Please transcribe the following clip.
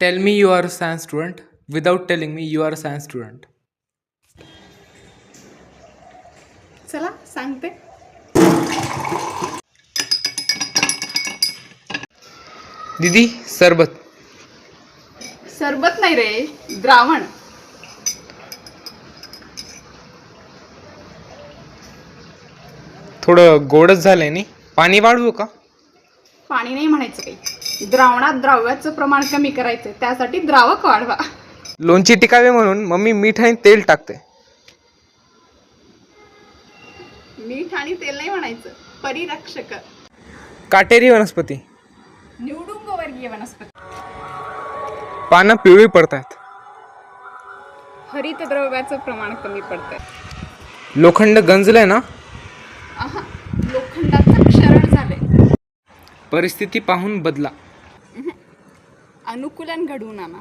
Tell me you are a science student without telling me you are a science student. चला सांगते. दीदी सरबत. सरबत नाही रे, द्रावण. थोडं गोडच झालंय नी. पाणी वाढवू का? पाणी नाही म्हणायचं काही. द्रावणात द्रव्याचं प्रमाण कमी करायचं, त्यासाठी द्रावक वाढवा. लोणची टिकावे म्हणून मम्मी मीठ आणि तेल टाकते. मीठ आणि तेल नाही म्हणायचं, परिरक्षक. काटेरी वनस्पती. निवडुंग वर्गीय वनस्पती. पानं पिवळी पडतात. हरित द्रव्याचं प्रमाण कमी पडतंय. लोखंड गंजलंय ना. लोखंडाचं क्षरण झालंय. परिस्थिती पाहून बदला. अनुकूलन घडवून आणा.